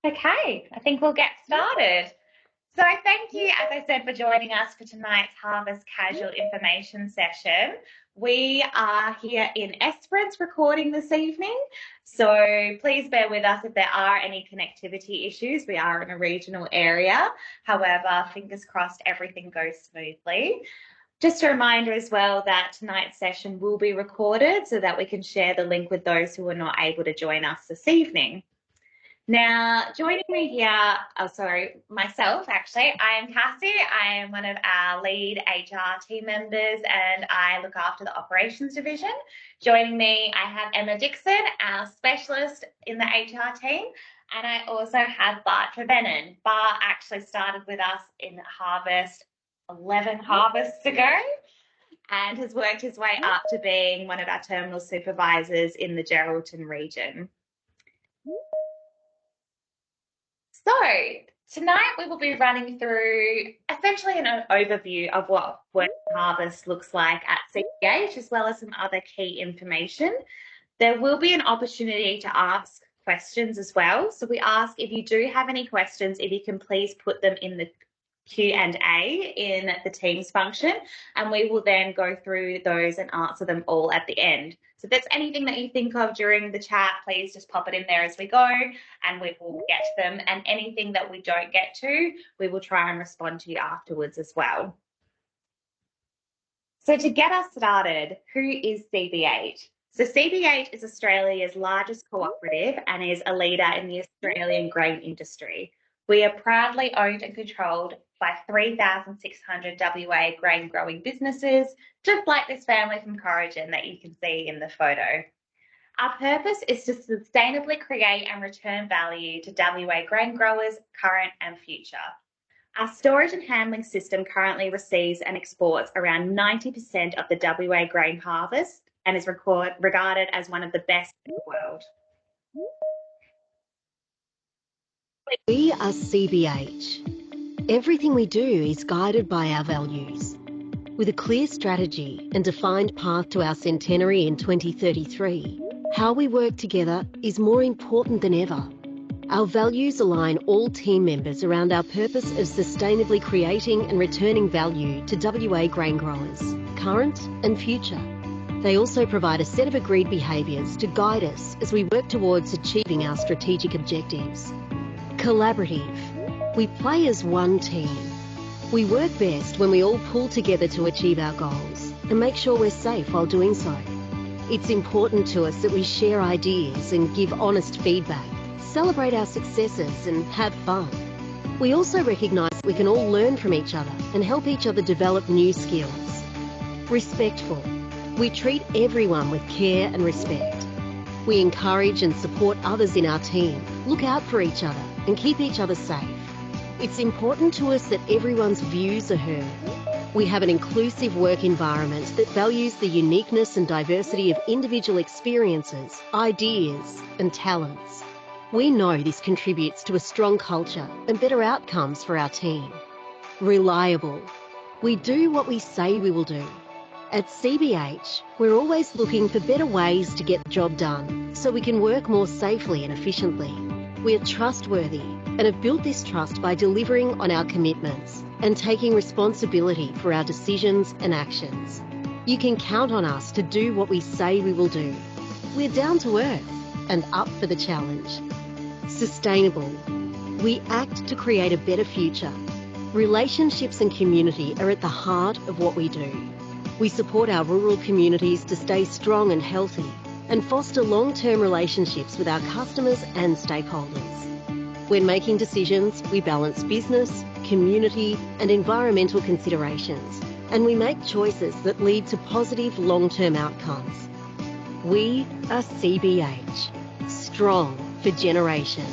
Okay, I think we'll get started. So thank you, as I said, for joining us for tonight's Harvest Casual Information session. We are here in Esperance recording this evening, so please bear with us if there are any connectivity issues. We are in a regional area. However, fingers crossed everything goes smoothly. Just a reminder as well that tonight's session will be recorded so that we can share the link with those who are not able to join us this evening. Now, joining me here, myself actually, I am Cassie. I am one of our lead HR team members and I look after the operations division. Joining me, I have Emma Dixon, our specialist in the HR team, and I also have Bart Trevenin. Bart actually started with us in Harvest 11 harvests ago and has worked his way up to being one of our terminal supervisors in the Geraldton region. So tonight we will be running through essentially an overview of what Work Harvest looks like at CBH, as well as some other key information. There will be an opportunity to ask questions as well. So we ask if you do have any questions, if you can please put them in the Q&A in the Teams function, and we will then go through those and answer them all at the end. So if there's anything that you think of during the chat, please just pop it in there as we go and we will get to them. And anything that we don't get to, we will try and respond to you afterwards as well. So to get us started, who is CBH? So CBH is Australia's largest cooperative and is a leader in the Australian grain industry. We are proudly owned and controlled by 3,600 WA grain growing businesses, just like this family from Corrigan that you can see in the photo. Our purpose is to sustainably create and return value to WA grain growers, current and future. Our storage and handling system currently receives and exports around 90% of the WA grain harvest and is regarded as one of the best in the world. We are CBH. Everything we do is guided by our values. With a clear strategy and defined path to our centenary in 2033, how we work together is more important than ever. Our values align all team members around our purpose of sustainably creating and returning value to WA grain growers, current and future. They also provide a set of agreed behaviours to guide us as we work towards achieving our strategic objectives. Collaborative. We play as one team. We work best when we all pull together to achieve our goals and make sure we're safe while doing so. It's important to us that we share ideas and give honest feedback, celebrate our successes and have fun. We also recognise that we can all learn from each other and help each other develop new skills. Respectful. We treat everyone with care and respect. We encourage and support others in our team, look out for each other and keep each other safe. It's important to us that everyone's views are heard. We have an inclusive work environment that values the uniqueness and diversity of individual experiences, ideas and talents. We know this contributes to a strong culture and better outcomes for our team. Reliable. We do what we say we will do. At CBH, we're always looking for better ways to get the job done so we can work more safely and efficiently. We are trustworthy and have built this trust by delivering on our commitments and taking responsibility for our decisions and actions. You can count on us to do what we say we will do. We're down to earth and up for the challenge. Sustainable. We act to create a better future. Relationships and community are at the heart of what we do. We support our rural communities to stay strong and healthy and foster long-term relationships with our customers and stakeholders. When making decisions, we balance business, community and environmental considerations, and we make choices that lead to positive long-term outcomes. We are CBH, strong for generations.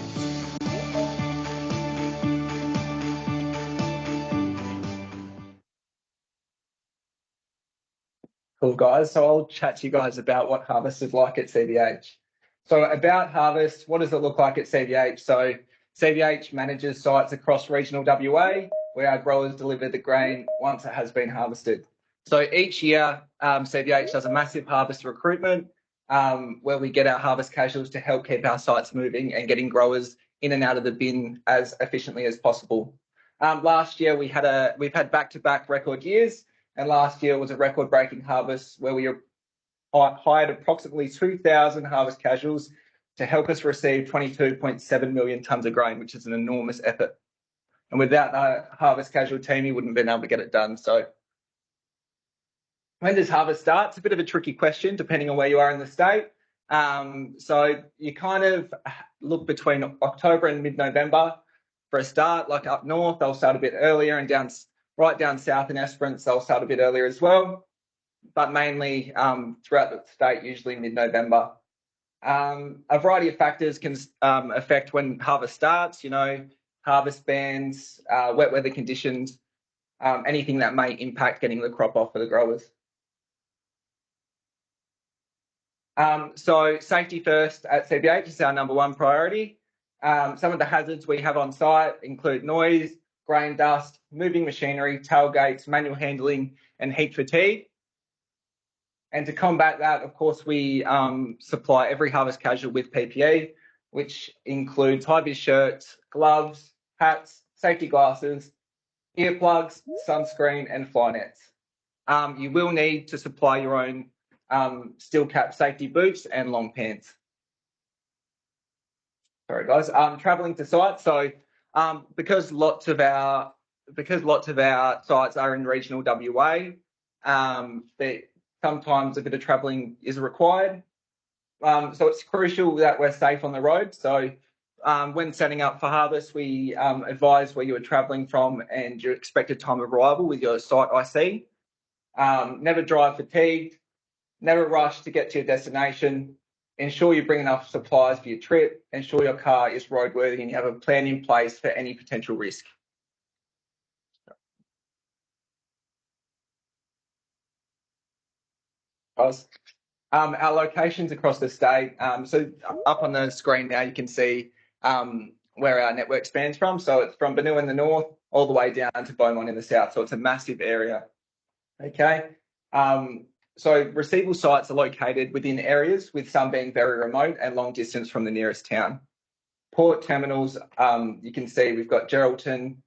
Cool, guys. So I'll chat to you guys about what Harvest is like at CBH. So about Harvest, what does it look like at CBH? So CBH manages sites across regional WA where our growers deliver the grain once it has been harvested. So each year, CBH does a massive harvest recruitment where we get our harvest casuals to help keep our sites moving and getting growers in and out of the bin as efficiently as possible. Last year we've had back-to-back record years, and last year was a record-breaking harvest where we hired approximately 2,000 harvest casuals to help us receive 22.7 million tonnes of grain, which is an enormous effort. And without the harvest casual team, you wouldn't have been able to get it done. So when does harvest start? It's a bit of a tricky question depending on where you are in the state. So you kind of look between October and mid-November for a start. Like up north, they'll start a bit earlier, and right down south in Esperance, they'll start a bit earlier as well. But mainly throughout the state, usually mid-November. A variety of factors can affect when harvest starts, harvest bans, wet weather conditions, anything that may impact getting the crop off for the growers. So safety first at CBH is our number one priority. Some of the hazards we have on site include noise, grain dust, moving machinery, tailgates, manual handling, and heat fatigue. And to combat that, of course, we supply every harvest casual with PPE, which includes high-vis shirts, gloves, hats, safety glasses, earplugs, sunscreen, and fly nets. You will need to supply your own steel cap safety boots and long pants. Sorry, guys. Travelling to sites. So because lots of our sites are in regional WA, sometimes a bit of travelling is required. So it's crucial that we're safe on the road. So when setting up for harvest, we advise where you are travelling from and your expected time of arrival with your site IC. Never drive fatigued. Never rush to get to your destination. Ensure you bring enough supplies for your trip. Ensure your car is roadworthy and you have a plan in place for any potential risk. Our locations across the state. So up on the screen now, you can see where our network spans from. So it's from Benue in the north all the way down to Beaumont in the south. So it's a massive area. Okay. So receival sites are located within areas, with some being very remote and long distance from the nearest town. Port terminals, you can see we've got Geraldton,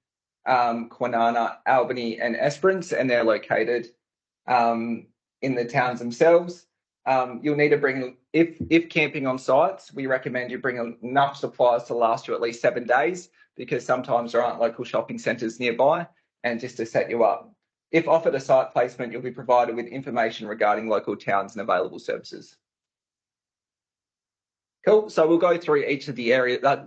Kwinana, Albany and Esperance, and they're located in the towns themselves. You'll need to bring, if camping on sites, we recommend you bring enough supplies to last you at least 7 days, because sometimes there aren't local shopping centres nearby, and just to set you up. If offered a site placement, you'll be provided with information regarding local towns and available services. Cool. So we'll go through each of the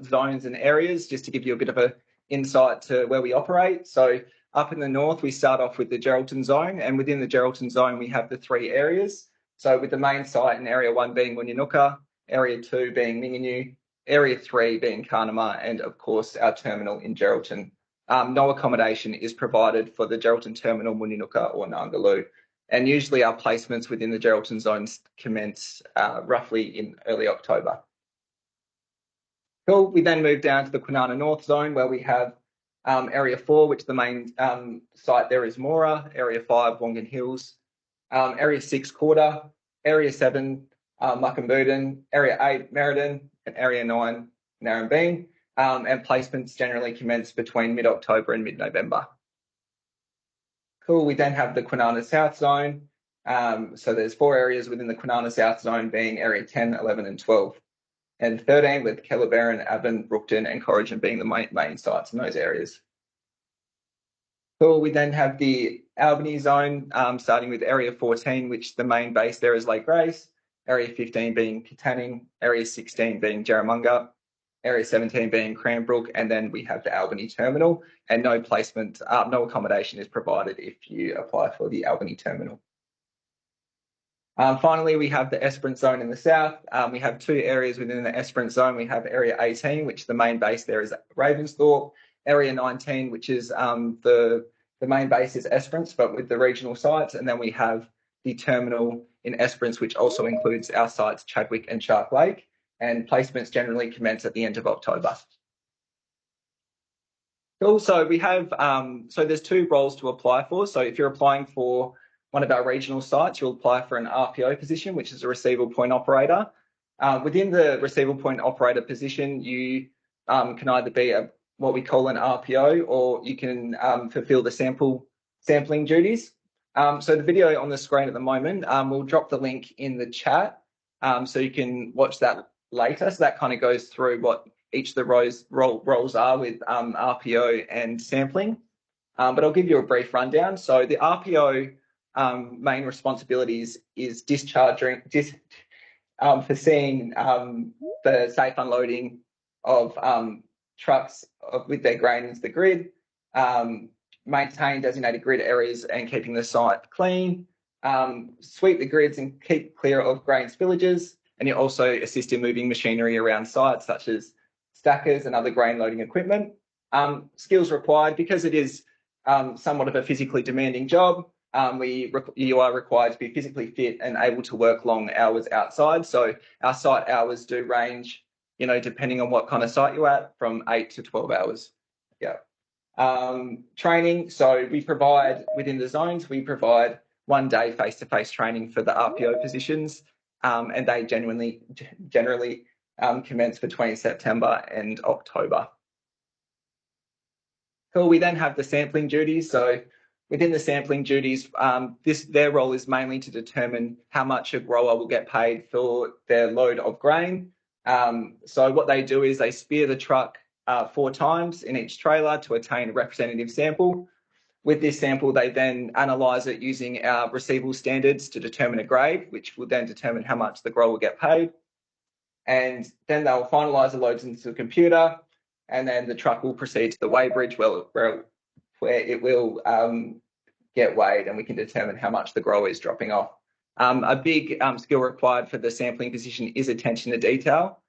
zones and areas just to give you a bit of an insight to where we operate. So up in the north, we start off with the Geraldton zone, and within the Geraldton zone, we have the 3 areas. So with the main site in Area 1 being Wunyanuka, Area 2 being Minginoo, Area 3 being Karnama, and of course our terminal in Geraldton. No accommodation is provided for the Geraldton terminal, Wunyanuka or Nangaloo. And usually our placements within the Geraldton zones commence roughly in early October. Cool. We then move down to the Kwinana North zone, where we have Area 4, which the main site there is Mora, Area 5, Wongan Hills, Area 6, Korda, Area 7, Muckamboodin, Area 8, Merredin, and Area 9, Narrabeen. And placements generally commence between mid-October and mid-November. Cool. We then have the Kwinana South zone. So there's 4 areas within the Kwinana South zone, being Area 10, 11 and 12. And 13 with Kellerberrin, Avon, Brookton and Corrigan being the main sites in those areas. Cool. We then have the Albany zone, starting with Area 14, which the main base there is Lake Grace, Area 15 being Katanning, Area 16 being Jarramunga, Area 17 being Cranbrook, and then we have the Albany terminal, and no accommodation is provided if you apply for the Albany terminal. Finally, we have the Esperance zone in the south. We have 2 areas within the Esperance zone. We have Area 18, which the main base there is Ravensthorpe, Area 19, which is the main base is Esperance, but with the regional sites, and then we have the terminal in Esperance, which also includes our sites Chadwick and Shark Lake. And placements generally commence at the end of October. Cool. So we have, so there's 2 roles to apply for. So if you're applying for one of our regional sites, you'll apply for an RPO position, which is a receivable point operator. Within the receivable point operator position, you can either be what we call an RPO, or you can fulfill the sampling duties. So the video on the screen at the moment, we'll drop the link in the chat, so you can watch that later. So that kind of goes through what each of the roles are with RPO and sampling. But I'll give you a brief rundown. So the RPO main responsibilities is foreseeing the safe unloading of trucks with their grain into the grid, maintain designated grid areas and keeping the site clean, sweep the grids and keep clear of grain spillages, and you also assist in moving machinery around sites such as stackers and other grain loading equipment. Skills required, because it is somewhat of a physically demanding job. You are required to be physically fit and able to work long hours outside. So our site hours do range, depending on what kind of site you're at, from 8 to 12 hours. Yeah. Training. So we provide, within the zones, we provide 1 day face-to-face training for the RPO positions, and they generally commence between September and October. Cool. We then have the sampling duties. So within the sampling duties, their role is mainly to determine how much a grower will get paid for their load of grain. So what they do is they spear the truck 4 times in each trailer to attain a representative sample. With this sample, they then analyse it using our receivable standards to determine a grade, which will then determine how much the grower will get paid. And then they'll finalise the loads into the computer, and then the truck will proceed to the weigh bridge where it will get weighed, and we can determine how much the grower is dropping off. A big skill required for the sampling position is attention to detail,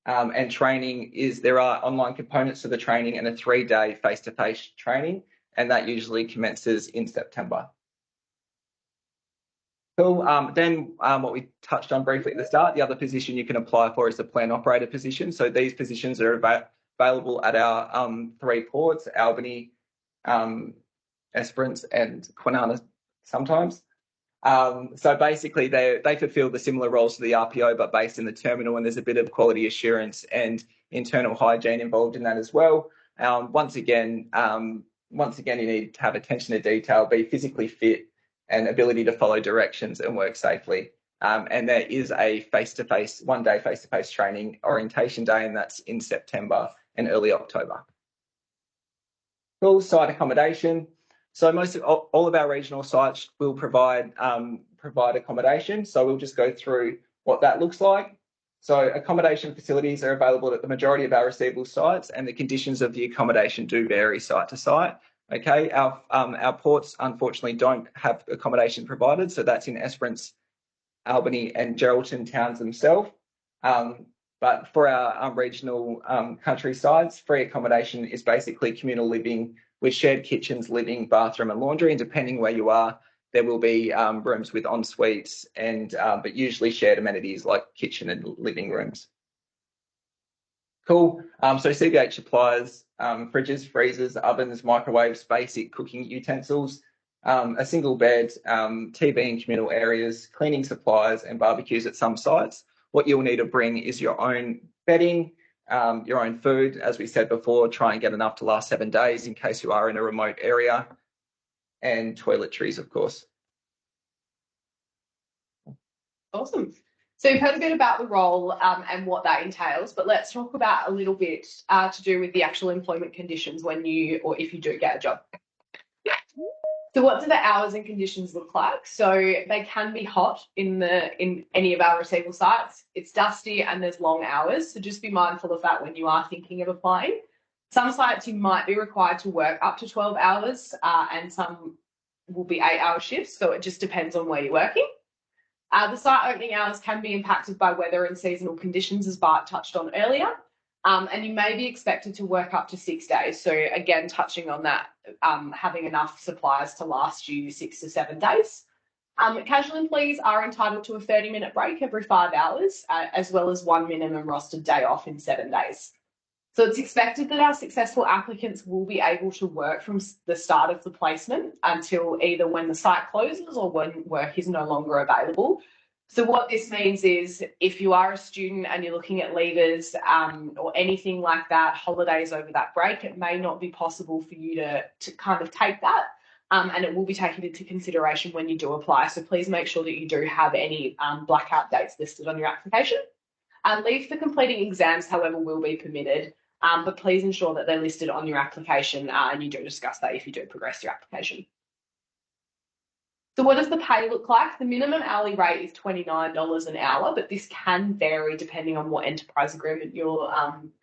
and training there are online components to the training and a 3-day face-to-face training, and that usually commences in September. Cool. Then what we touched on briefly at the start, the other position you can apply for is the plant operator position. So these positions are available at our 3 ports, Albany, Esperance and Kwinana sometimes. So basically they fulfill the similar roles to the RPO, but based in the terminal, and there's a bit of quality assurance and internal hygiene involved in that as well. Once again, you need to have attention to detail, be physically fit, and ability to follow directions and work safely. And there is a 1 day face-to-face training orientation day, and that's in September and early October. Cool. Site accommodation. So all of our regional sites will provide accommodation. So we'll just go through what that looks like. So accommodation facilities are available at the majority of our receivable sites, and the conditions of the accommodation do vary site to site. Okay, our ports unfortunately don't have accommodation provided, so that's in Esperance, Albany and Geraldton towns themselves. But for our regional country sites, free accommodation is basically communal living with shared kitchens, living, bathroom and laundry, and depending where you are, there will be rooms with en suites and but usually shared amenities like kitchen and living rooms. Cool. So CBH supplies fridges, freezers, ovens, microwaves, basic cooking utensils, a single bed, TV and communal areas, cleaning supplies and barbecues at some sites. What you'll need to bring is your own bedding, your own food. As we said before, try and get enough to last 7 days in case you are in a remote area, and toiletries, of course. Awesome. So you've heard a bit about the role and what that entails, but let's talk about a little bit to do with the actual employment conditions when you, or if you do get a job. So what do the hours and conditions look like? So they can be hot in any of our receivable sites. It's dusty and there's long hours, so just be mindful of that when you are thinking of applying. Some sites you might be required to work up to 12 hours and some will be 8-hour shifts, so it just depends on where you're working. The site opening hours can be impacted by weather and seasonal conditions, as Bart touched on earlier, and you may be expected to work up to 6 days. So again, touching on that, having enough supplies to last you 6 to 7 days. Casual employees are entitled to a 30-minute break every 5 hours, as well as 1 minimum rostered day off in 7 days. So it's expected that our successful applicants will be able to work from the start of the placement until either when the site closes or when work is no longer available. So what this means is if you are a student and you're looking at leavers or anything like that, holidays over that break, it may not be possible for you to kind of take that. And it will be taken into consideration when you do apply. So please make sure that you do have any blackout dates listed on your application. Leave for completing exams, however, will be permitted, but please ensure that they're listed on your application and you do discuss that if you do progress your application. So what does the pay look like? The minimum hourly rate is $29 an hour, but this can vary depending on what enterprise agreement you're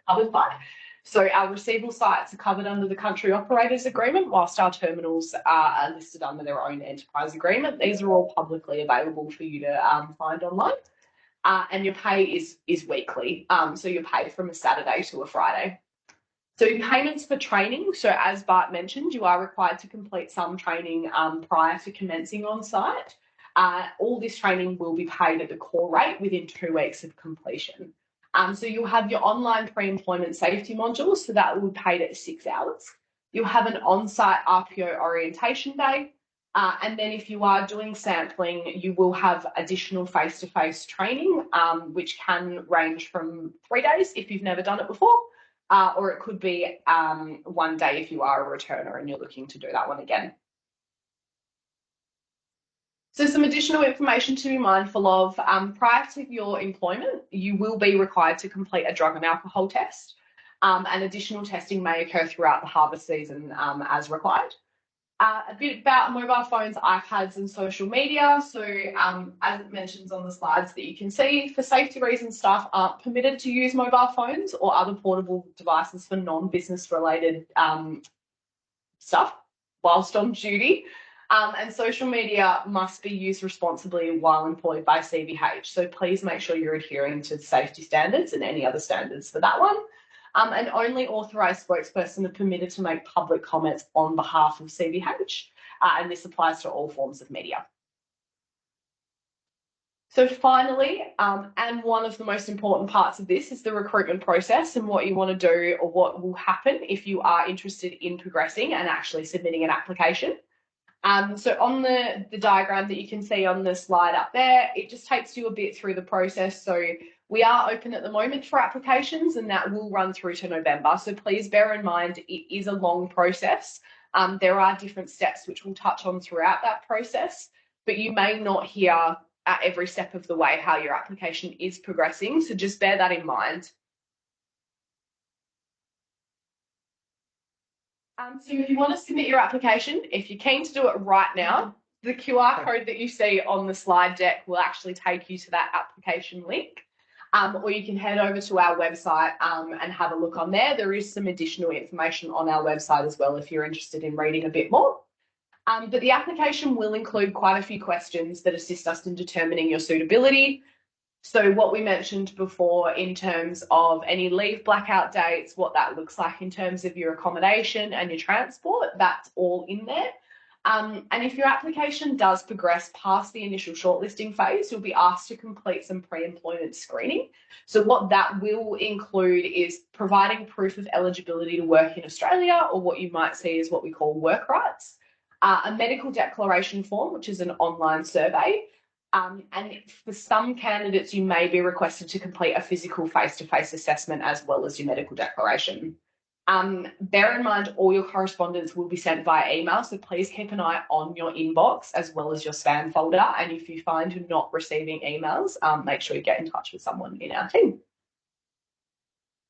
covered by. So our receivable sites are covered under the country operators agreement, whilst our terminals are listed under their own enterprise agreement. These are all publicly available for you to find online. And your pay is weekly. So you're paid from a Saturday to a Friday. So payments for training. So as Bart mentioned, you are required to complete some training prior to commencing on site. All this training will be paid at the core rate within 2 weeks of completion. So you'll have your online pre-employment safety modules. So that will be paid at 6 hours. You'll have an on-site RPO orientation day. And then if you are doing sampling, you will have additional face-to-face training, which can range from 3 days if you've never done it before, or it could be 1 day if you are a returner and you're looking to do that one again. So some additional information to be mindful of. Prior to your employment, you will be required to complete a drug and alcohol test, and additional testing may occur throughout the harvest season as required. A bit about mobile phones, iPads and social media. So as it mentions on the slides that you can see, for safety reasons, staff aren't permitted to use mobile phones or other portable devices for non-business related stuff whilst on duty. And social media must be used responsibly while employed by CBH. So please make sure you're adhering to safety standards and any other standards for that one. And only authorised spokesperson are permitted to make public comments on behalf of CBH, and this applies to all forms of media. So finally, and one of the most important parts of this is the recruitment process and what you want to do or what will happen if you are interested in progressing and actually submitting an application. So on the diagram that you can see on the slide up there, it just takes you a bit through the process. So we are open at the moment for applications and that will run through to November. So please bear in mind it is a long process. There are different steps which we'll touch on throughout that process, but you may not hear at every step of the way how your application is progressing. So just bear that in mind. So if you want to submit your application, if you're keen to do it right now, the QR code that you see on the slide deck will actually take you to that application link. Or you can head over to our website and have a look on there. There is some additional information on our website as well if you're interested in reading a bit more. But the application will include quite a few questions that assist us in determining your suitability. So what we mentioned before in terms of any leave blackout dates, what that looks like in terms of your accommodation and your transport, that's all in there. And if your application does progress past the initial shortlisting phase, you'll be asked to complete some pre-employment screening. So what that will include is providing proof of eligibility to work in Australia, or what you might see as what we call work rights, a medical declaration form, which is an online survey. And for some candidates, you may be requested to complete a physical face-to-face assessment as well as your medical declaration. Bear in mind, all your correspondence will be sent via email, so please keep an eye on your inbox as well as your spam folder. And if you find you're not receiving emails, make sure you get in touch with someone in our team.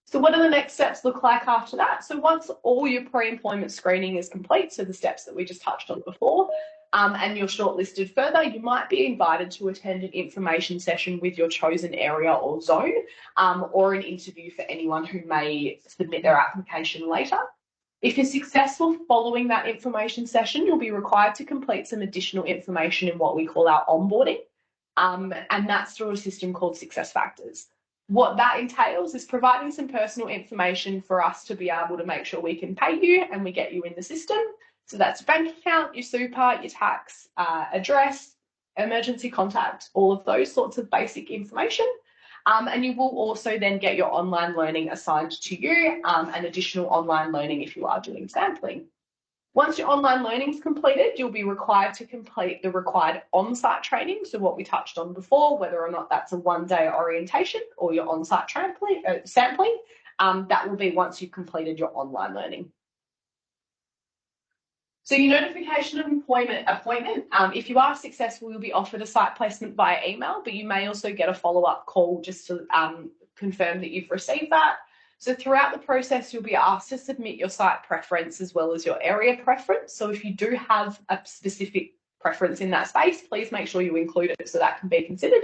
So what do the next steps look like after that? So once all your pre-employment screening is complete, so the steps that we just touched on before, and you're shortlisted further, you might be invited to attend an information session with your chosen area or zone, or an interview for anyone who may submit their application later. If you're successful following that information session, you'll be required to complete some additional information in what we call our onboarding, and that's through a system called SuccessFactors. What that entails is providing some personal information for us to be able to make sure we can pay you and we get you in the system. So that's your bank account, your super, your tax, address, emergency contact, all of those sorts of basic information. And you will also then get your online learning assigned to you, and additional online learning if you are doing sampling. Once your online learning is completed, you'll be required to complete the required on-site training. So what we touched on before, whether or not that's a one-day orientation or your on-site sampling, that will be once you've completed your online learning. So your notification of appointment, if you are successful, you'll be offered a site placement via email, but you may also get a follow-up call just to confirm that you've received that. So throughout the process, you'll be asked to submit your site preference as well as your area preference. So if you do have a specific preference in that space, please make sure you include it so that can be considered.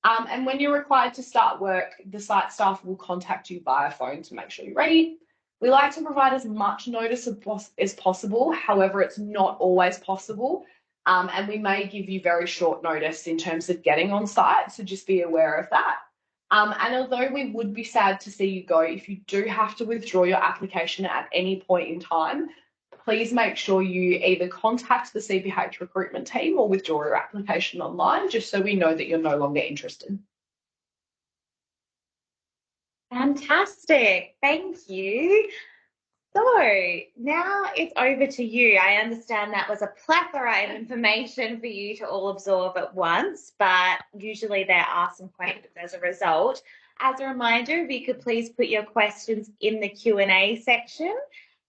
And when you're required to start work, the site staff will contact you via phone to make sure you're ready. We like to provide as much notice as possible. However, it's not always possible. And we may give you very short notice in terms of getting on site. So just be aware of that. And although we would be sad to see you go, if you do have to withdraw your application at any point in time, please make sure you either contact the CBH recruitment team or withdraw your application online, just so we know that you're no longer interested. Fantastic. Thank you. So now it's over to you. I understand that was a plethora of information for you to all absorb at once, but usually there are some questions as a result. As a reminder, if you could please put your questions in the Q&A section.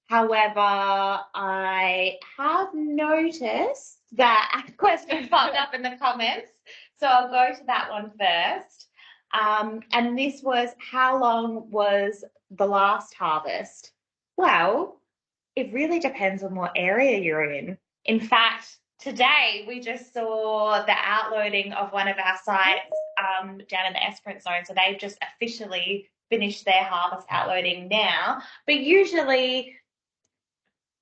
However, I have noticed that a question popped up in the comments, so I'll go to that one first. And this was, how long was the last harvest? Well, it really depends on what area you're in. In fact, today we just saw the outloading of one of our sites down in the Esperance zone. So they've just officially finished their harvest outloading now. But usually,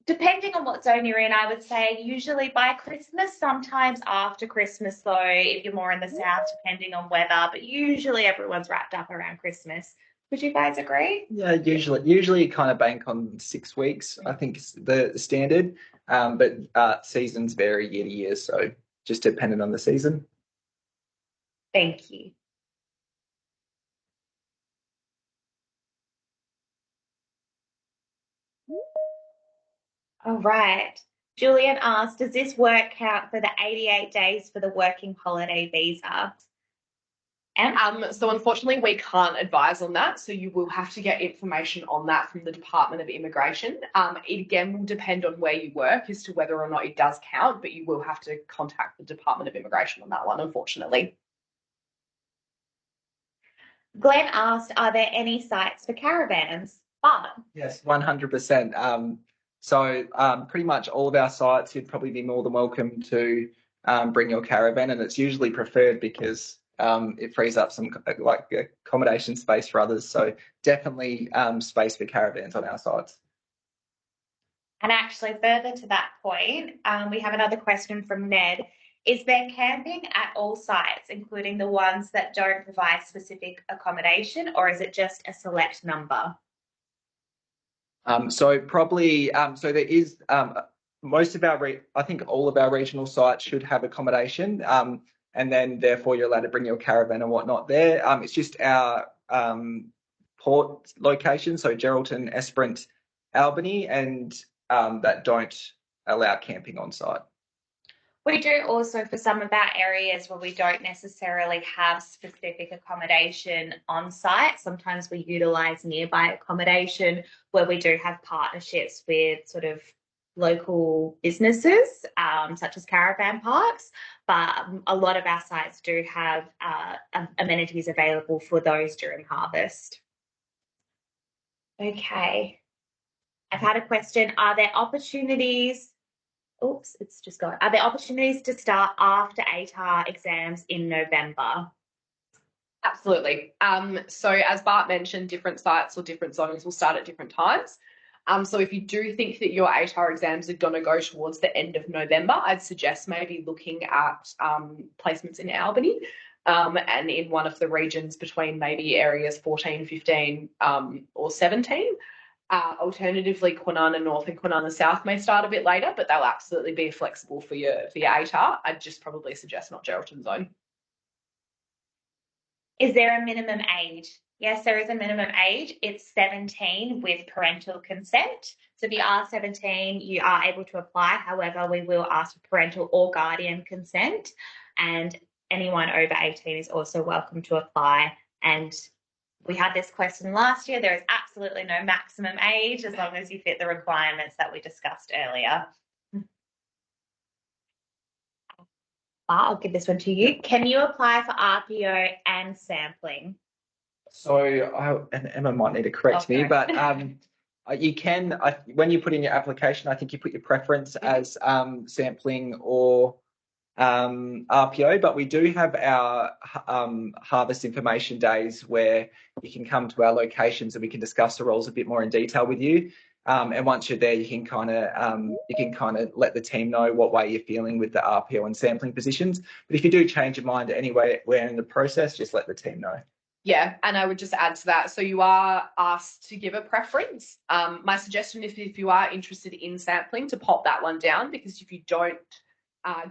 depending on what zone you're in, I would say usually by Christmas, sometimes after Christmas though, if you're more in the south, depending on weather, but usually everyone's wrapped up around Christmas. Would you guys agree? Yeah, usually kind of bank on 6 weeks, I think is the standard, but seasons vary year to year, so just dependent on the season. Thank you. All right. Julian asked, does this work count for the 88 days for the working holiday visa? So unfortunately, we can't advise on that. So you will have to get information on that from the Department of Immigration. It again will depend on where you work as to whether or not it does count, but you will have to contact the Department of Immigration on that one, unfortunately. Glenn asked, are there any sites for caravans? Yes, 100%. So pretty much all of our sites, you'd probably be more than welcome to bring your caravan, and it's usually preferred because it frees up some like accommodation space for others. So definitely space for caravans on our sites. And actually, further to that point, we have another question from Ned. Is there camping at all sites, including the ones that don't provide specific accommodation, or is it just a select number? So probably, so there is most of our, I think all of our regional sites should have accommodation, and then therefore you're allowed to bring your caravan and whatnot there. It's just our port location, so Geraldton, Esperance, Albany, and that don't allow camping on site. We do also, for some of our areas where we don't necessarily have specific accommodation on site, sometimes we utilise nearby accommodation where we do have partnerships with sort of local businesses, such as caravan parks, but a lot of our sites do have amenities available for those during harvest. Okay. I've had a question, are there opportunities it's just gone. Are there opportunities to start after ATAR exams in November? Absolutely. So as Bart mentioned, different sites or different zones will start at different times. So if you do think that your ATAR exams are going to go towards the end of November, I'd suggest maybe looking at placements in Albany and in one of the regions between maybe areas 14, 15 or 17. Alternatively, Kwinana North and Kwinana South may start a bit later, but they'll absolutely be flexible for your ATAR. I'd just probably suggest not Geraldton Zone. Is there a minimum age? Yes, there is a minimum age. It's 17 with parental consent. So if you are 17, you are able to apply. However, we will ask for parental or guardian consent, and anyone over 18 is also welcome to apply. And we had this question last year. There is absolutely no maximum age as long as you fit the requirements that we discussed earlier. I'll give this one to you. Can you apply for RPO and sampling? So, and Emma might need to correct me, but you can, when you put in your application, I think you put your preference as sampling or RPO, but we do have our harvest information days where you can come to our locations and we can discuss the roles a bit more in detail with you. And once you're there, you can kind of let the team know what way you're feeling with the RPO and sampling positions. But if you do change your mind anyway, we're in the process, just let the team know. Yeah, and I would just add to that. So you are asked to give a preference. My suggestion is if you are interested in sampling, to pop that one down, because if you don't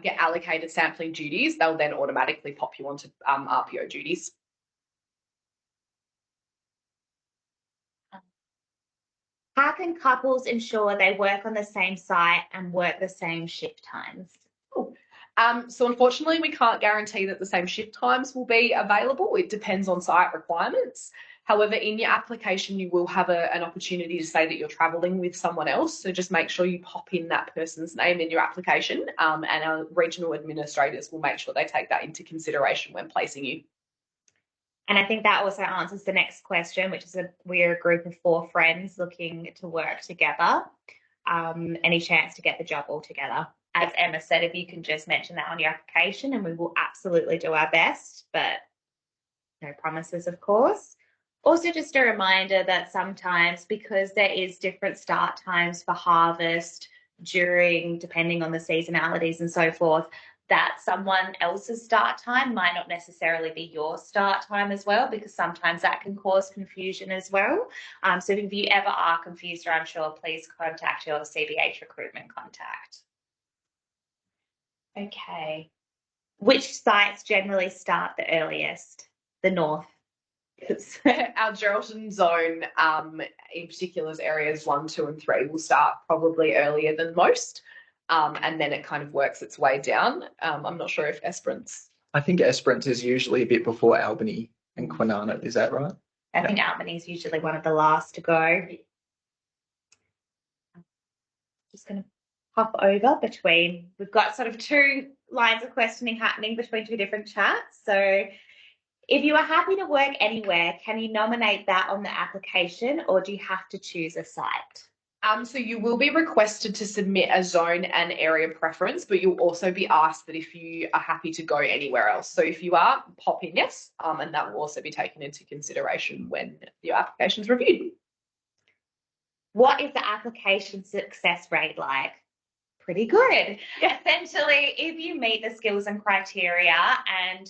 get allocated sampling duties, they'll then automatically pop you onto RPO duties. How can couples ensure they work on the same site and work the same shift times? So unfortunately, we can't guarantee that the same shift times will be available. It depends on site requirements. However, in your application, you will have an opportunity to say that you're travelling with someone else. So just make sure you pop in that person's name in your application, and our regional administrators will make sure they take that into consideration when placing you. And I think that also answers the next question, which is we're a group of 4 friends looking to work together. Any chance to get the job all together? As Emma said, if you can just mention that on your application, and we will absolutely do our best, but no promises, of course. Also, just a reminder that sometimes, because there is different start times for harvest depending on the seasonalities and so forth, that someone else's start time might not necessarily be your start time as well, because sometimes that can cause confusion as well. So if you ever are confused or unsure, please contact your CBH recruitment contact. Okay. Which sites generally start the earliest? The north. Our Geraldton zone, in particular areas 1, 2 and 3 will start probably earlier than most. And then it kind of works its way down. I'm not sure if Esperance. I think Esperance is usually a bit before Albany and Kwinana. Is that right? I think Albany is usually one of the last to go. Just going to hop over between. We've got sort of 2 lines of questioning happening between 2 different chats. So if you are happy to work anywhere, can you nominate that on the application, or do you have to choose a site? So you will be requested to submit a zone and area preference, but you'll also be asked that if you are happy to go anywhere else. So if you are, pop in yes, and that will also be taken into consideration when your application is reviewed. What is the application success rate like? Pretty good. Essentially, if you meet the skills and criteria and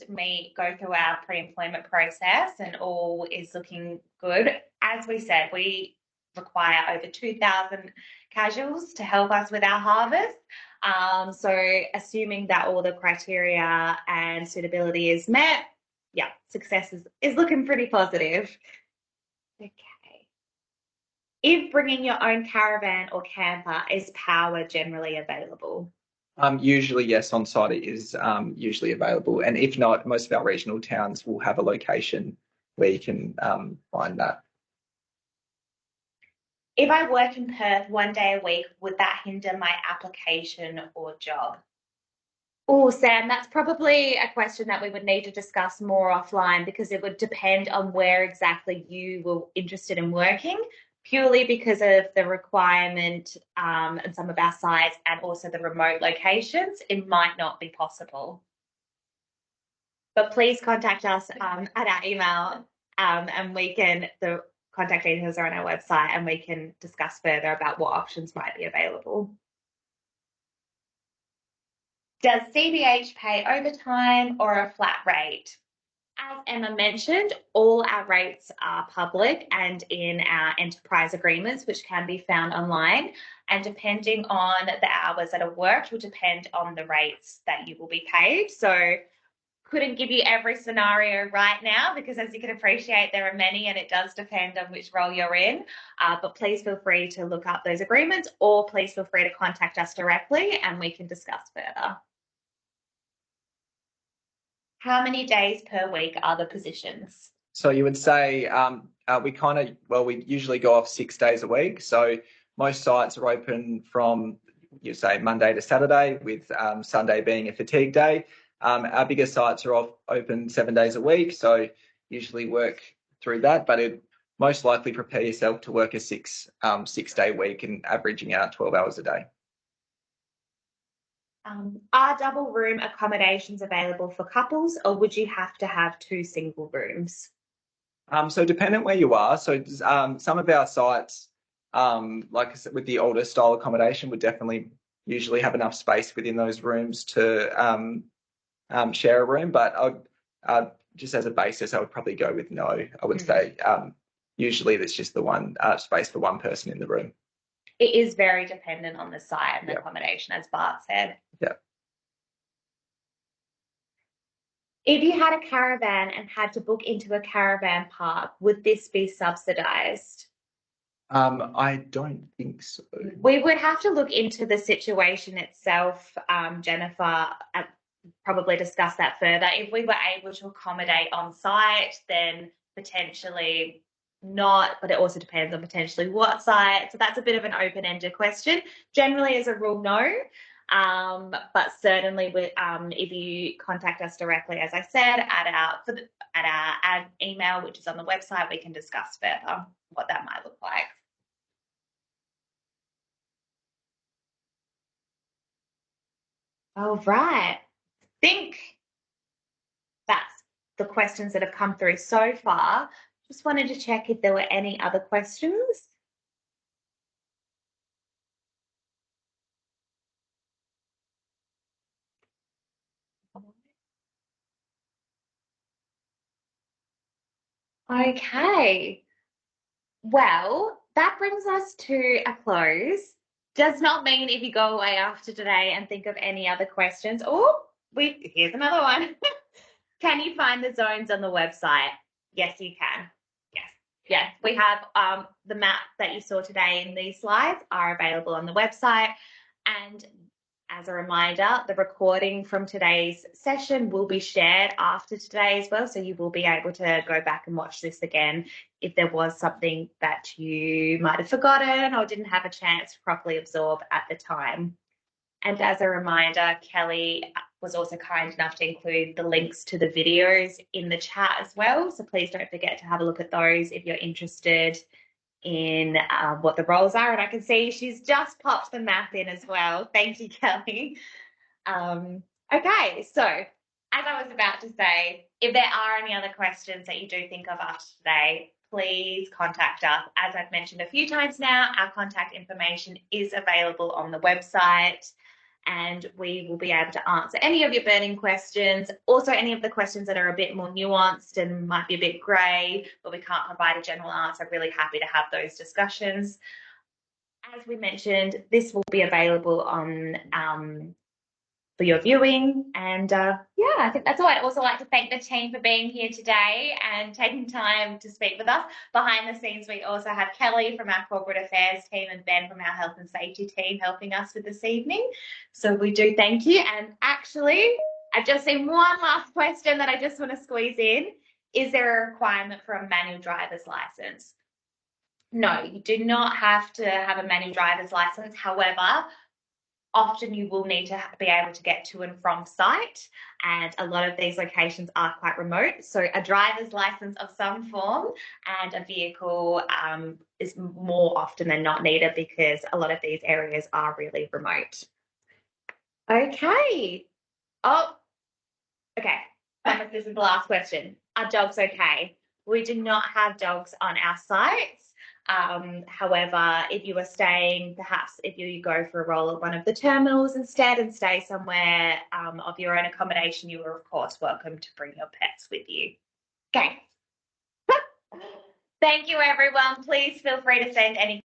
go through our pre-employment process and all is looking good, as we said, we require over 2,000 casuals to help us with our harvest. So assuming that all the criteria and suitability is met, yeah, success is looking pretty positive. Okay. If bringing your own caravan or camper, is power generally available? Usually, yes, on site it is usually available. And if not, most of our regional towns will have a location where you can find that. If I work in Perth 1 day a week, would that hinder my application or job? Oh, Sam, that's probably a question that we would need to discuss more offline, because it would depend on where exactly you were interested in working, purely because of the requirement and some of our sites and also the remote locations. It might not be possible. But please contact us at our email and the contact details are on our website, and we can discuss further about what options might be available. Does CBH pay overtime or a flat rate? As Emma mentioned, all our rates are public and in our enterprise agreements, which can be found online. And depending on the hours that are worked will depend on the rates that you will be paid. So couldn't give you every scenario right now because, as you can appreciate, there are many and it does depend on which role you're in. But please feel free to look up those agreements, or please feel free to contact us directly and we can discuss further. How many days per week are the positions? So you would say we usually go off 6 days a week. So most sites are open from, you say, Monday to Saturday, with Sunday being a fatigue day. Our bigger sites are open 7 days a week, so usually work through that. But it most likely prepare yourself to work a 6-day week and averaging out 12 hours a day. Are double room accommodations available for couples, or would you have to have 2 single rooms? So dependent where you are. So some of our sites, like I said, with the older style accommodation, would definitely usually have enough space within those rooms to share a room. But just as a basis, I would probably go with no. I would say usually there's just the one space for one person in the room. It is very dependent on the site and the accommodation, as Bart said. Yeah. If you had a caravan and had to book into a caravan park, would this be subsidised? I don't think so. We would have to look into the situation itself, Jennifer, and probably discuss that further. If we were able to accommodate on site, then potentially not, but it also depends on potentially what site. So that's a bit of an open-ended question. Generally, as a rule, no. But certainly, if you contact us directly, as I said, at our email, which is on the website, we can discuss further what that might look like. All right. I think that's the questions that have come through so far. Just wanted to check if there were any other questions. Okay. Well, that brings us to a close. Does not mean if you go away after today and think of any other questions. Here's another one. Can you find the zones on the website? Yes, you can. Yes. We have the map that you saw today in these slides are available on the website. And as a reminder, the recording from today's session will be shared after today as well. So you will be able to go back and watch this again if there was something that you might have forgotten or didn't have a chance to properly absorb at the time. And as a reminder, Kelly was also kind enough to include the links to the videos in the chat as well. So please don't forget to have a look at those if you're interested in what the roles are. And I can see she's just popped the map in as well. Thank you, Kelly. Okay, so as I was about to say, if there are any other questions that you do think of after today, please contact us. As I've mentioned a few times now, our contact information is available on the website, and we will be able to answer any of your burning questions. Also, any of the questions that are a bit more nuanced and might be a bit grey, but we can't provide a general answer. I'm really happy to have those discussions. As we mentioned, this will be available on for your viewing. And I think that's all. I'd also like to thank the team for being here today and taking time to speak with us. Behind the scenes, we also have Kelly from our corporate affairs team and Ben from our health and safety team helping us with this evening. So we do thank you. And actually, I've just seen one last question that I just want to squeeze in. Is there a requirement for a manual driver's license? No, you do not have to have a manual driver's license. However, often you will need to be able to get to and from site, and a lot of these locations are quite remote. So a driver's license of some form and a vehicle is more often than not needed because a lot of these areas are really remote. Okay. Okay. This is the last question. Are dogs okay? We do not have dogs on our sites. However, if you are staying, perhaps if you go for a role at one of the terminals instead and stay somewhere of your own accommodation, you are, of course, welcome to bring your pets with you. Okay. Thank you, everyone. Please feel free to send any